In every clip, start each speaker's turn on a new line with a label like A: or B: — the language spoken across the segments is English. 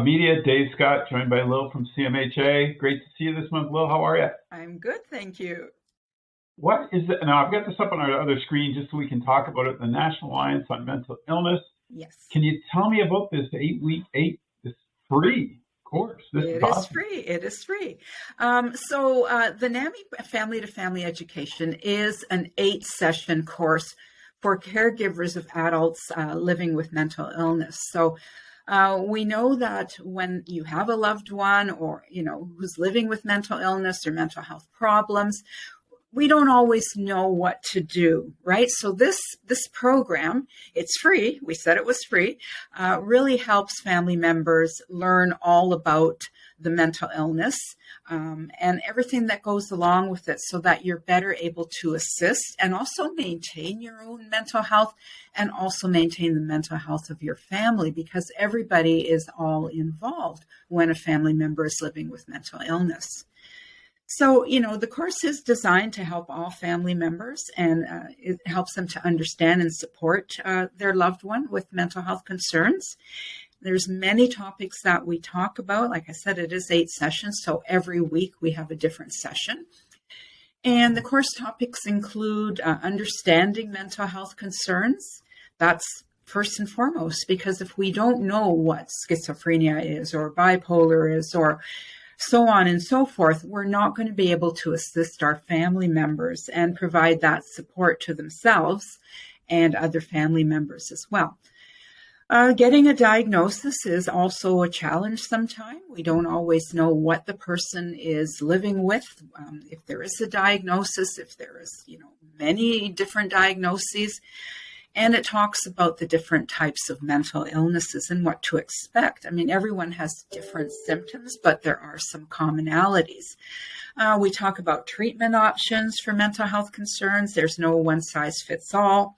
A: Media, Dave Scott, joined by Lill from CMHA. Great to see you this month, Lill. How are you?
B: I'm good, thank you.
A: What is it? Now, I've got this up on our other screen just so we can talk about it. The National Alliance on Mental Illness.
B: Yes.
A: Can you tell me about this 8-week, this free course? This is awesome.
B: Free. It is free. The NAMI Family to Family Education is an 8-session course for caregivers of adults living with mental illness. So we know that when you have a loved one or, who's living with mental illness or mental health problems, we don't always know what to do, right? So this program, it's free. We said it was free, really helps family members learn all about the mental illness and everything that goes along with it so that you're better able to assist and also maintain your own mental health and also maintain the mental health of your family, because everybody is all involved when a family member is living with mental illness. So, the course is designed to help all family members, and it helps them to understand and support their loved one with mental health concerns. There's many topics that we talk about. Like I said, it is 8 sessions, so every week we have a different session. And the course topics include understanding mental health concerns. That's first and foremost, because if we don't know what schizophrenia is or bipolar is or so on and so forth, we're not going to be able to assist our family members and provide that support to themselves and other family members as well. Getting a diagnosis is also a challenge sometimes. We don't always know what the person is living with. If there is a diagnosis, if there is, many different diagnoses. And it talks about the different types of mental illnesses and what to expect. I mean, everyone has different symptoms, but there are some commonalities. We talk about treatment options for mental health concerns. There's no one size fits all.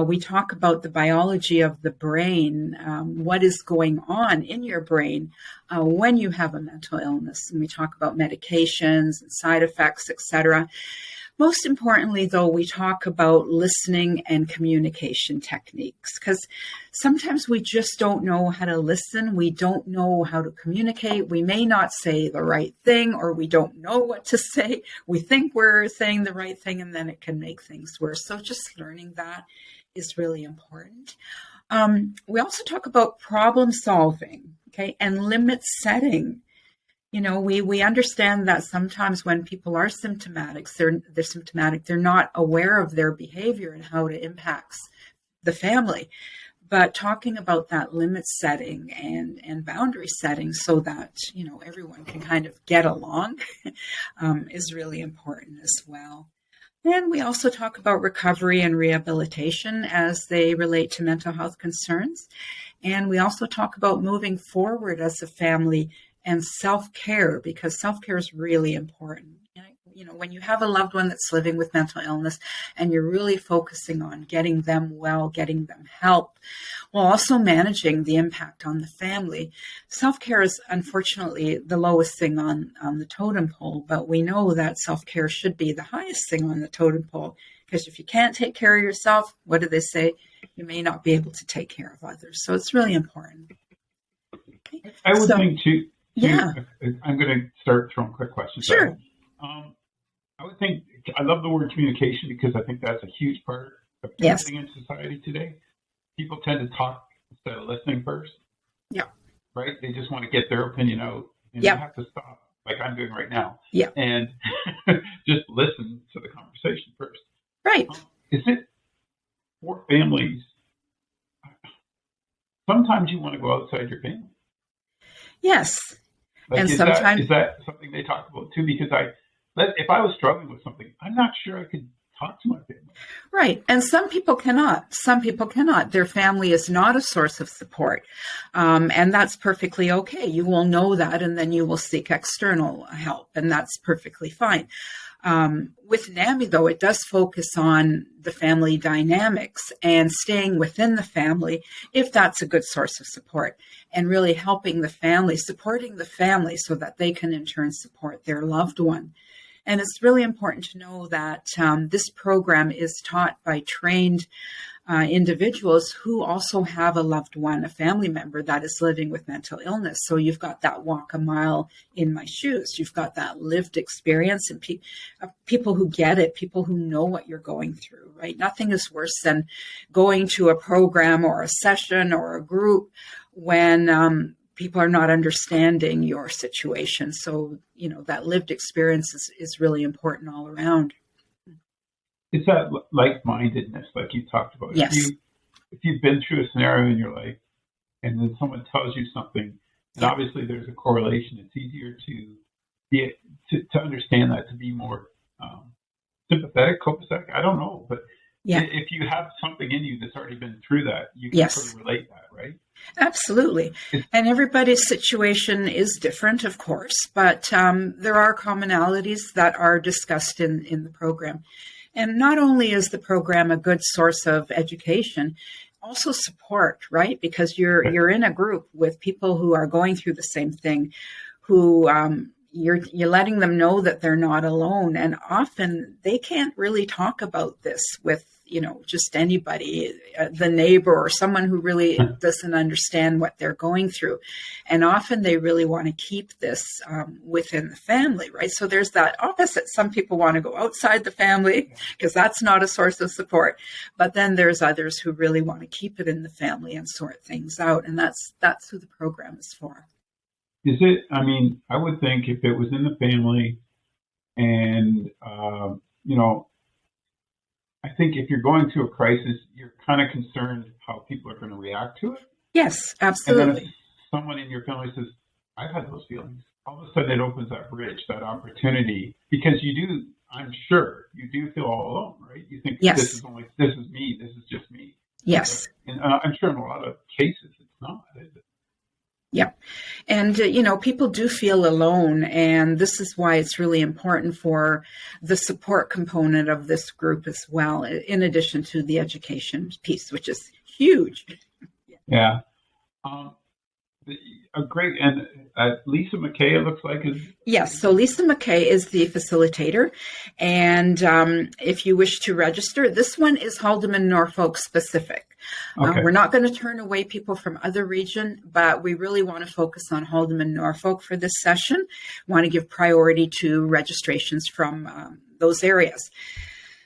B: We talk about the biology of the brain, what is going on in your brain when you have a mental illness. And we talk about medications and side effects, etc. Most importantly, though, we talk about listening and communication techniques, because sometimes we just don't know how to listen. We don't know how to communicate. We may not say the right thing, or we don't know what to say. We think we're saying the right thing, and then it can make things worse. So just learning that is really important. We also talk about problem solving, okay, and limit setting. We understand that sometimes when people are symptomatic, they're symptomatic, they're not aware of their behavior and how it impacts the family. But talking about that limit setting and boundary setting so that, everyone can kind of get along is really important as well. And we also talk about recovery and rehabilitation as they relate to mental health concerns. And we also talk about moving forward as a family and self-care, because self-care is really important. When you have a loved one that's living with mental illness and you're really focusing on getting them well, getting them help, while also managing the impact on the family. Self-care is unfortunately the lowest thing on the totem pole, but we know that self-care should be the highest thing on the totem pole, because if you can't take care of yourself, what do they say? You may not be able to take care of others. So it's really important. Okay.
A: I would think too.
B: Yeah.
A: I'm going to start throwing quick questions.
B: Sure.
A: I would think, I love the word communication, because I think that's a huge part of everything in society today. People tend to talk instead of listening first.
B: Yeah.
A: Right? They just want to get their opinion out, and you have to stop, like I'm doing right now.
B: Yeah.
A: And just listen to the conversation first.
B: Right.
A: Is it for families? Sometimes you want to go outside your family.
B: Yes.
A: Like,
B: and
A: is
B: sometimes
A: that something they talk about too? Because if I was struggling with something, I'm not sure I could talk to my family.
B: Right. And some people cannot. Some people cannot. Their family is not a source of support. And that's perfectly okay. You will know that, and then you will seek external help, and that's perfectly fine. With NAMI, though, it does focus on the family dynamics and staying within the family, if that's a good source of support, and really helping the family, supporting the family so that they can in turn support their loved one. And it's really important to know that this program is taught by trained individuals who also have a loved one, a family member that is living with mental illness. So you've got that walk a mile in my shoes. You've got that lived experience and people who get it, people who know what you're going through, right? Nothing is worse than going to a program or a session or a group when people are not understanding your situation. So, that lived experience is really important all around.
A: It's that like-mindedness, like you talked about.
B: Yes.
A: If you've been through a scenario in your life, and then someone tells you something, and obviously there's a correlation. It's easier to understand that, to be more sympathetic, copacetic. I don't know, but if you have something in you that's already been through that, you can sort of relate that, right?
B: Absolutely. And everybody's situation is different, of course, but there are commonalities that are discussed in the program. And not only is the program a good source of education, also support, right? Because you're in a group with people who are going through the same thing, who you're letting them know that they're not alone. And often they can't really talk about this with, just anybody, the neighbor or someone who really doesn't understand what they're going through. And often they really want to keep this within the family, right? So there's that opposite. Some people want to go outside the family because that's not a source of support. But then there's others who really want to keep it in the family and sort things out. And that's who the program is for.
A: Is it, I would think if it was in the family and, I think if you're going through a crisis, you're kind of concerned how people are going to react to it.
B: Yes, absolutely.
A: And then if someone in your family says, I've had those feelings, all of a sudden it opens that bridge, that opportunity, because I'm sure you do feel all alone, right? You think, this is me, this is just me.
B: Yes.
A: And I'm sure in a lot of cases it's not, is it?
B: Yeah. And, people do feel alone. And this is why it's really important for the support component of this group as well, in addition to the education piece, which is huge.
A: Yeah. Great. And Lisa McKay, it looks like, is...
B: Yes. So Lisa McKay is the facilitator. And if you wish to register, this one is Haldimand Norfolk specific. Okay. We're not going to turn away people from other region, but we really want to focus on Haldimand Norfolk for this session. We want to give priority to registrations from those areas.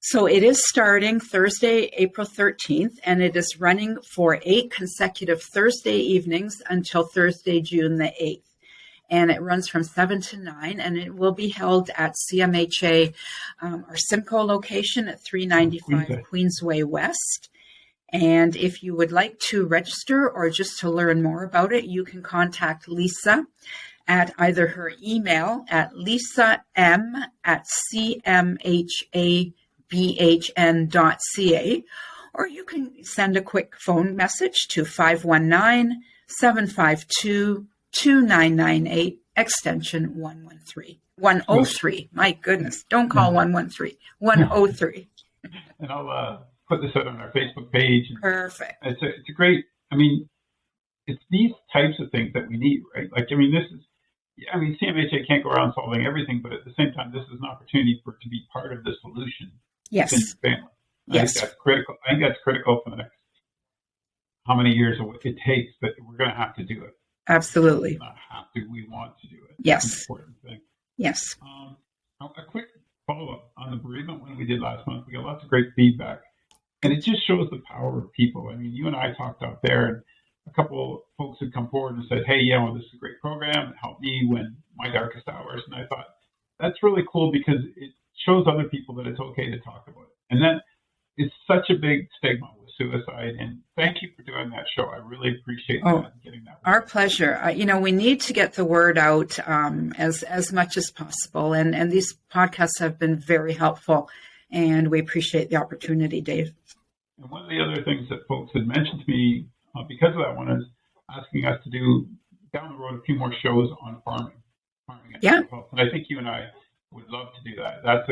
B: So it is starting Thursday, April 13th, and it is running for 8 consecutive Thursday evenings until Thursday, June the 8th. And it runs from 7 to 9, and it will be held at CMHA, our Simcoe location at 395 Queensway West. And if you would like to register or just to learn more about it, you can contact Lisa at either her email at lisam@cmhabhn.ca, or you can send a quick phone message to 519-752-2998, extension 113. 103. My goodness, don't call 113. 103.
A: And I'll put this out on our Facebook page.
B: Perfect.
A: It's a great, it's these types of things that we need, right? CMHA can't go around solving everything, but at the same time, this is an opportunity for it to be part of the solution.
B: Yes.
A: In your family. I
B: Yes.
A: think that's critical. I think that's critical for the next how many years it takes, but we're going to have to do it.
B: Absolutely.
A: Not have to, we want to do it.
B: Yes.
A: It's an important thing.
B: Yes.
A: A quick follow-up on the bereavement one we did last month. We got lots of great feedback. And it just shows the power of people. You and I talked out there, and a couple of folks had come forward and said, hey, this is a great program. It helped me when my darkest hours. And I thought, that's really cool because it shows other people that it's okay to talk about it. And then it's such a big stigma with suicide. And thank you for doing that show. I really appreciate that. Getting that.
B: Our pleasure. We need to get the word out as much as possible. And these podcasts have been very helpful. And we appreciate the opportunity, Dave.
A: And one of the other things that folks had mentioned to me because of that one is asking us to do down the road a few more shows on farming. And I think you and I would love to do that. That's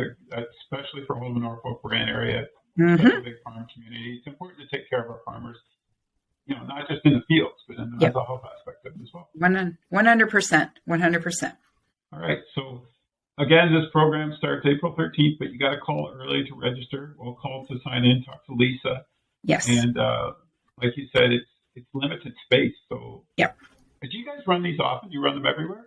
A: especially for Haldimand Norfolk Brand area. Such a big farm community. It's important to take care of our farmers, not just in the fields, but in the mental health aspect of it as well.
B: 100%. 100%.
A: All right. So again, this program starts April 13th, but you got to call early to register. We'll call to sign in, talk to Lisa.
B: Yes.
A: And like you said, it's limited space. So,
B: yep.
A: Do you guys run these often? You run them everywhere?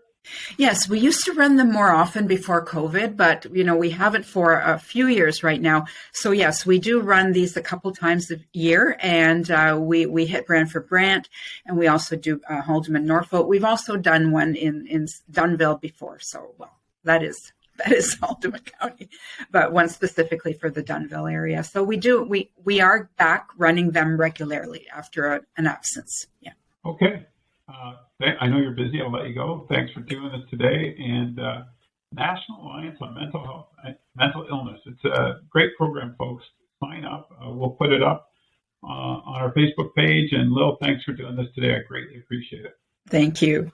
B: Yes, we used to run them more often before COVID, but we haven't for a few years right now. So yes, we do run these a couple times a year, and we hit Brantford Brant, and we also do hold them in Norfolk. We've also done one in Dunnville before. So that is Haldimand County, but one specifically for the Dunnville area. So we are back running them regularly after an absence. Yeah.
A: Okay. I know you're busy. I'll let you go. Thanks for doing this today. And National Alliance on Mental Illness. It's a great program, folks. Sign up. We'll put it up on our Facebook page. And Lill, thanks for doing this today. I greatly appreciate it.
B: Thank you.